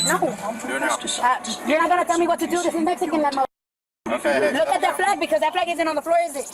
No. Do it now. You're not gonna tell me what to do. This is Mexican land. Okay. Look at that flag, because that flag isn't on the floor, is it?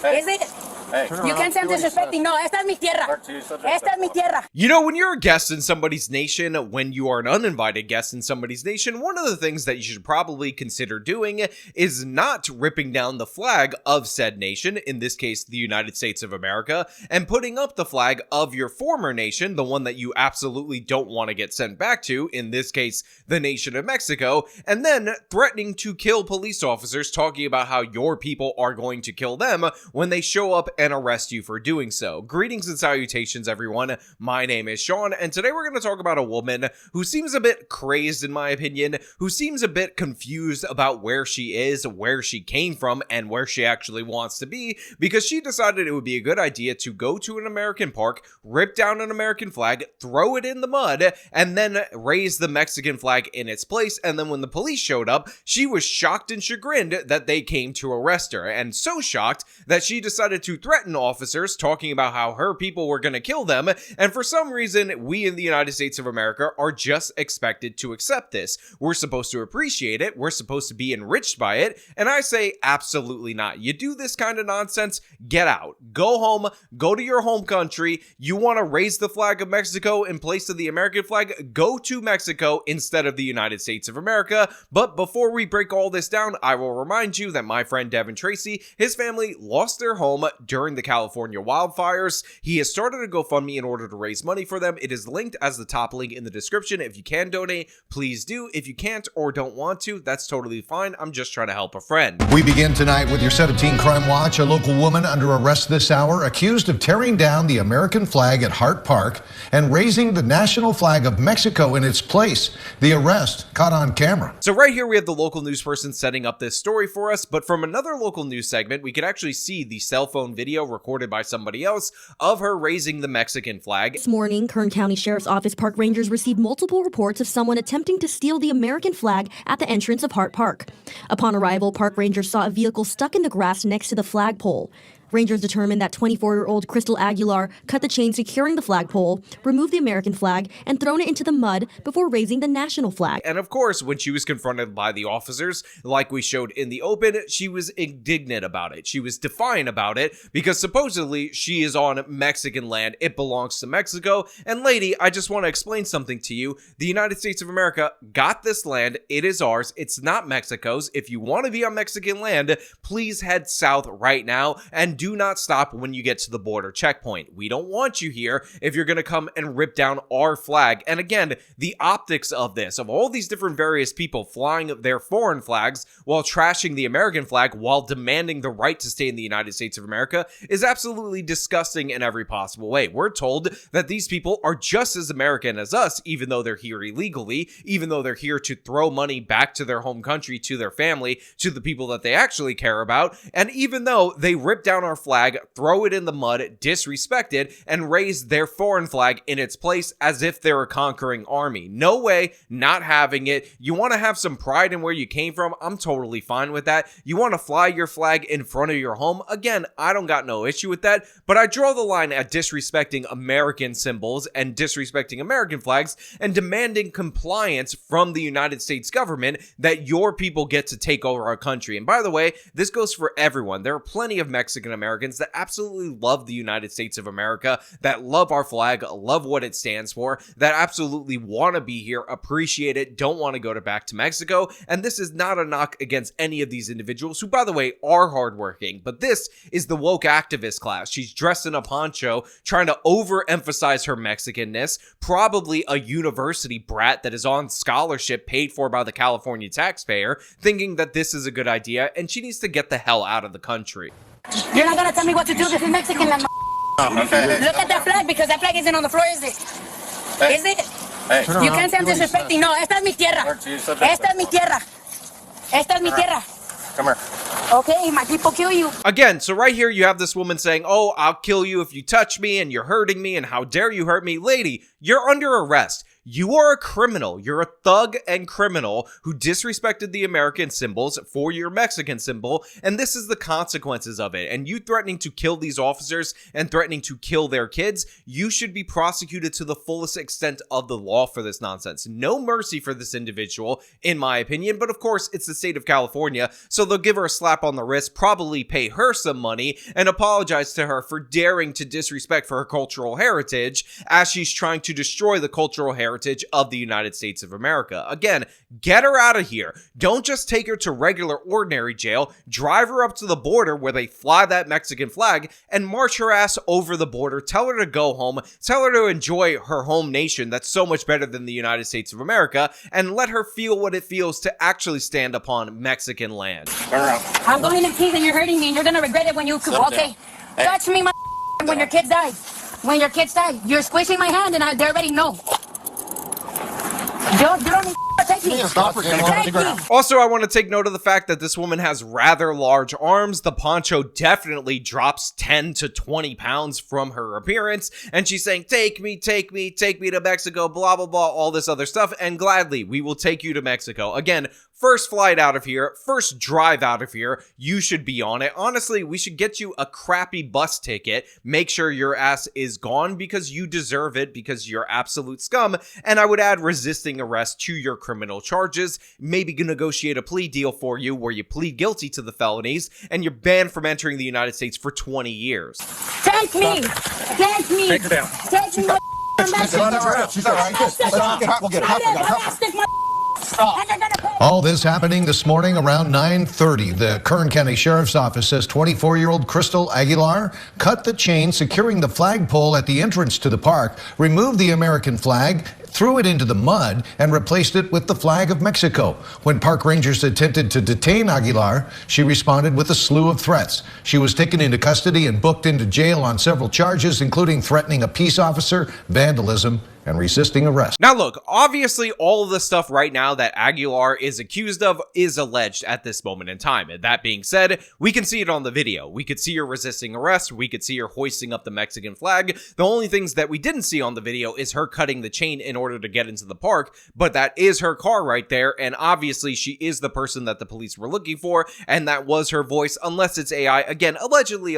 Hey. Is it? Hey. You can't say I'm disrespecting. No, esta es mi tierra. Esta es mi tierra. You know, when you're a guest in somebody's nation, when you are an uninvited guest in somebody's nation, one of the things that you should probably consider doing is not ripping down the flag of said nation, in this case, the United States of America, and putting up the flag of your former nation, the one that you absolutely don't want to get sent back to, in this case, the nation of Mexico, and then threatening to kill police officers, talking about how your people are going to kill them when they show up and arrest you for doing so. Greetings and salutations, everyone. My name is Sean, and today we're going to talk about a woman who seems a bit crazed, in my opinion, who seems a bit confused about where she is, where she came from, and where she actually wants to be, because she decided it would be a good idea to go to an American park, rip down an American flag, throw it in the mud, and then raise the Mexican flag in its place. And then when the police showed up, she was shocked and chagrined that they came to arrest her, and so shocked that she decided to threaten officers, talking about how her people were going to kill them, and for some reason, we in the United States of America are just expected to accept this. We're supposed to appreciate it, we're supposed to be enriched by it, and I say absolutely not. You do this kind of nonsense, get out. Go home, go to your home country. You want to raise the flag of Mexico in place of the American flag? Go to Mexico instead of the United States of America. But before we break all this down, I will remind you that my friend Devin Tracy, his family lost their home during the California wildfires. He has started a GoFundMe in order to raise money for them. It is linked as the top link in the description. If you can donate, please do. If you can't or don't want to, that's totally fine. I'm just trying to help a friend. We begin tonight with your 17 Crime Watch. A local woman under arrest this hour, accused of tearing down the American flag at Hart Park and raising the national flag of Mexico in its place. The arrest caught on camera. So right here we have the local news person setting up this story for us, but from another local news segment, we could actually see the cell phone video recorded by somebody else of her raising the Mexican flag. This morning, Kern County Sheriff's Office park rangers received multiple reports of someone attempting to steal the American flag at the entrance of Hart Park. Upon arrival, park rangers saw a vehicle stuck in the grass next to the flagpole. Rangers determined that 24-year-old Crystal Aguilar cut the chain securing the flagpole, removed the American flag, and thrown it into the mud before raising the national flag. And of course, when she was confronted by the officers, like we showed in the open, she was indignant about it. She was defiant about it because supposedly she is on Mexican land. It belongs to Mexico. And lady, I just want to explain something to you. The United States of America got this land. It is ours. It's not Mexico's. If you want to be on Mexican land, please head south right now and do not stop when you get to the border checkpoint. We don't want you here if you're going to come and rip down our flag. And again, the optics of this, of all these different various people flying their foreign flags while trashing the American flag while demanding the right to stay in the United States of America, is absolutely disgusting in every possible way. We're told that these people are just as American as us, even though they're here illegally, even though they're here to throw money back to their home country, to their family, to the people that they actually care about, and even though they rip down our flag, throw it in the mud, disrespect it, and raise their foreign flag in its place as if they're a conquering army. No way, not having it. You want to have some pride in where you came from? I'm totally fine with that. You want to fly your flag in front of your home? Again, I don't got no issue with that, but I draw the line at disrespecting American symbols and disrespecting American flags and demanding compliance from the United States government that your people get to take over our country. And by the way, this goes for everyone. There are plenty of Mexican Americans that absolutely love the United States of America, that love our flag, love what it stands for, that absolutely want to be here, appreciate it, don't want to go back to Mexico. And this is not a knock against any of these individuals who, by the way, are hardworking, but this is the woke activist class. She's dressed in a poncho, trying to overemphasize her Mexicanness, probably a university brat that is on scholarship paid for by the California taxpayer, thinking that this is a good idea, and she needs to get the hell out of the country. You're not gonna tell me what to do. This is Mexican land. Okay. Look at that flag, because that flag isn't on the floor, is it? Hey. Is it? Hey. You can't say I'm disrespecting. No, esta es mi tierra. Esta es mi tierra. Esta es mi tierra. Come here. Okay, my people kill you. Again, so right here you have this woman saying, oh, I'll kill you if you touch me and you're hurting me and how dare you hurt me. Lady, you're under arrest. You are a criminal. You're a thug and criminal who disrespected the American symbols for your Mexican symbol, and this is the consequences of it. And you threatening to kill these officers and threatening to kill their kids, you should be prosecuted to the fullest extent of the law for this nonsense. No mercy for this individual, in my opinion, but of course, it's the state of California, so they'll give her a slap on the wrist, probably pay her some money, and apologize to her for daring to disrespect for her cultural heritage as she's trying to destroy the cultural heritage of the United States of America. Again, get her out of here. Don't just take her to regular ordinary jail, drive her up to the border where they fly that Mexican flag and march her ass over the border, tell her to go home, tell her to enjoy her home nation that's so much better than the United States of America, and let her feel what it feels to actually stand upon Mexican land. Turn around. I'm going in peace and you're hurting me and you're gonna regret it when you okay. Touch me, when your kids die. When your kids die, you're squishing my hand and they already know. You don't need to take me. Take me. Also, I want to take note of the fact that this woman has rather large arms. The poncho definitely drops 10 to 20 pounds from her appearance. And she's saying, take me to Mexico, blah, blah, blah, all this other stuff. And gladly, we will take you to Mexico. Again, first flight out of here, first drive out of here, you should be on it. Honestly, we should get you a crappy bus ticket. Make sure your ass is gone because you deserve it, because you're absolute scum. And I would add resisting arrest to your criminal charges. Maybe negotiate a plea deal for you where you plead guilty to the felonies and you're banned from entering the United States for 20 years. Take me. Take me. Take her down. Take me. She's all right. We'll get her. All this happening this morning around 9:30. The Kern County Sheriff's Office says 24-year-old Crystal Aguilar cut the chain securing the flagpole at the entrance to the park, removed the American flag, threw it into the mud, and replaced it with the flag of Mexico. When park rangers attempted to detain Aguilar, she responded with a slew of threats. She was taken into custody and booked into jail on several charges, including threatening a peace officer, vandalism, and resisting arrest. Now look, obviously all of the stuff right now that Aguilar is accused of is alleged at this moment in time. And that being said, we can see it on the video. We could see her resisting arrest. We could see her hoisting up the Mexican flag. The only things that we didn't see on the video is her cutting the chain in order to get into the park, but that is her car right there. And obviously she is the person that the police were looking for. And that was her voice, unless it's AI, again, allegedly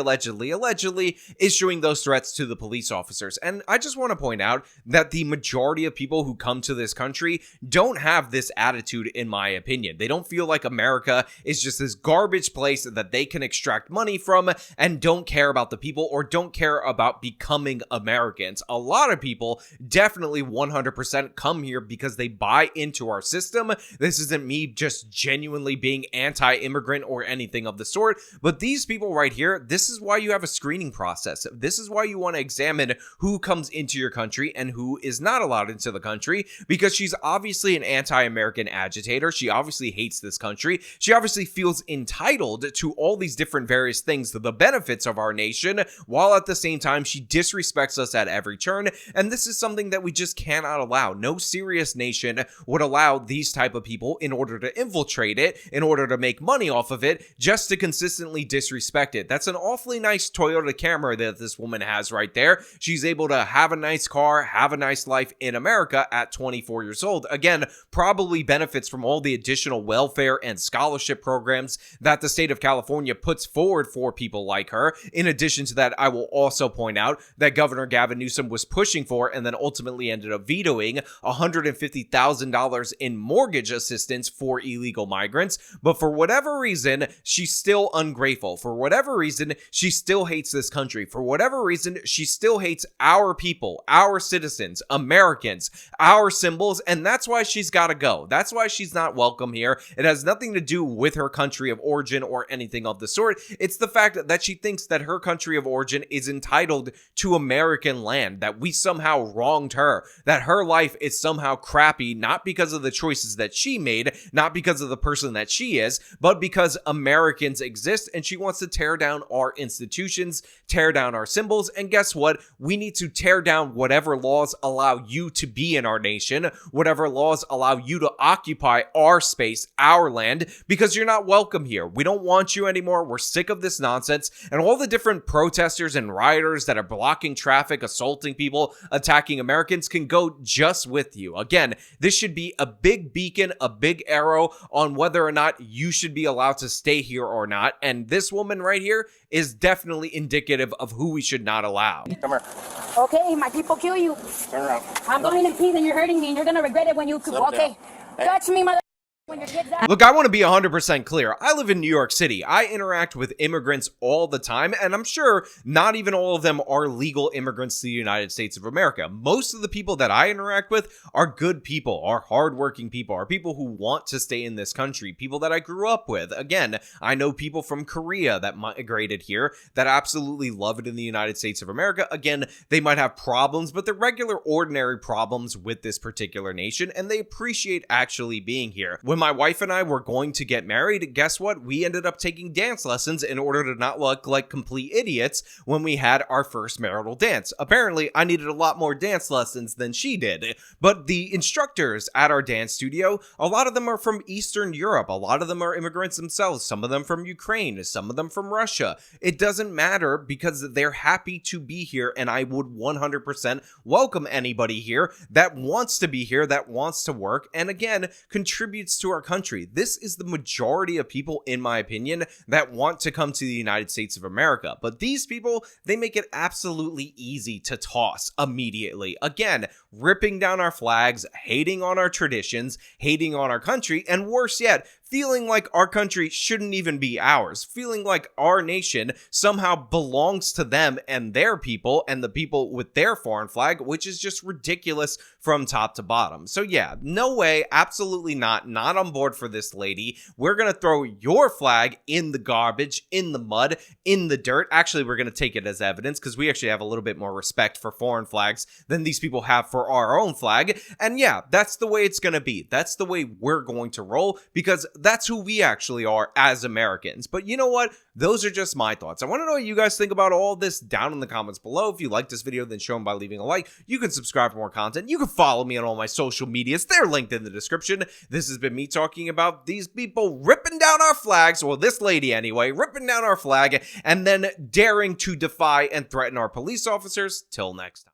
issuing those threats to the police officers. And I just want to point out that the majority of people who come to this country don't have this attitude, in my opinion. They don't feel like America is just this garbage place that they can extract money from and don't care about the people or don't care about becoming Americans. A lot of people definitely 100% come here because they buy into our system. This isn't me just genuinely being anti-immigrant or anything of the sort, but these people right here, this is why you have a screening process. This is why you want to examine who comes into your country and who is not allowed into the country, because she's obviously an anti-American agitator. She obviously hates this country. She obviously feels entitled to all these different various things, the benefits of our nation, while at the same time she disrespects us at every turn. And this is something that we just cannot allow. No serious nation would allow these type of people, in order to infiltrate it, in order to make money off of it, just to consistently disrespect it. That's an awfully nice Toyota Camry that this woman has right there. She's able to have a nice car, have a nice life in America at 24 years old. Again, probably benefits from all the additional welfare and scholarship programs that the state of California puts forward for people like her. In addition to that, I will also point out that Governor Gavin Newsom was pushing for and then ultimately ended up vetoing $150,000 in mortgage assistance for illegal migrants. But for whatever reason, she's still ungrateful. For whatever reason, she still hates this country. For whatever reason, she still hates our people, our citizens, Americans, our symbols, and that's why she's got to go. That's why she's not welcome here. It has nothing to do with her country of origin or anything of the sort. It's the fact that she thinks that her country of origin is entitled to American land, that we somehow wronged her, that her life is somehow crappy, not because of the choices that she made, not because of the person that she is, but because Americans exist, and she wants to tear down our institutions, tear down our symbols, and guess what? We need to tear down whatever laws allow allow you to be in our nation, whatever laws allow you to occupy our space, our land, because you're not welcome here. We don't want you anymore. We're sick of this nonsense, and all the different protesters and rioters that are blocking traffic, assaulting people, attacking Americans can go just with you. Again, this should be a big beacon, a big arrow on whether or not you should be allowed to stay here or not, and this woman right here is definitely indicative of who we should not allow. Come here. Okay, my people kill you. Turn around. I'm going in peace and you're hurting me and you're gonna regret it when you... Okay, touch me, mother... When your kids die. Look, I want to be 100% clear. I live in New York City. I interact with immigrants all the time, and I'm sure not even all of them are legal immigrants to the United States of America. Most of the people that I interact with are good people, are hardworking people, are people who want to stay in this country, people that I grew up with. Again, I know people from Korea that migrated here that absolutely love it in the United States of America. Again, they might have problems, but they're regular, ordinary problems with this particular nation, and they appreciate actually being here. When my wife and I were going to get married, guess what? We ended up taking dance lessons in order to not look like complete idiots when we had our first marital dance. Apparently, I needed a lot more dance lessons than she did. But the instructors at our dance studio, a lot of them are from Eastern Europe. A lot of them are immigrants themselves. Some of them from Ukraine, some of them from Russia. It doesn't matter because they're happy to be here, and I would 100% welcome anybody here that wants to be here, that wants to work, and again, contributes to our country. This is the majority of people, in my opinion, that want to come to the United States of America. But these people, they make it absolutely easy to toss immediately. Again, ripping down our flags, hating on our traditions, hating on our country, and worse yet, feeling like our country shouldn't even be ours, feeling like our nation somehow belongs to them and their people and the people with their foreign flag, which is just ridiculous from top to bottom. So yeah, no way, absolutely not on board for this lady. We're gonna throw your flag in the garbage, in the mud, in the dirt. Actually, we're gonna take it as evidence because we actually have a little bit more respect for foreign flags than these people have for our own flag. And yeah, that's the way it's gonna be. That's the way we're going to roll because that's who we actually are as Americans. But you know what? Those are just my thoughts. I want to know what you guys think about all this down in the comments below. If you like this video, then show them by leaving a like. You can subscribe for more content. You can follow me on all my social medias. They're linked in the description. This has been me talking about these people ripping down our flags, well, this lady anyway, ripping down our flag and then daring to defy and threaten our police officers. Till next time.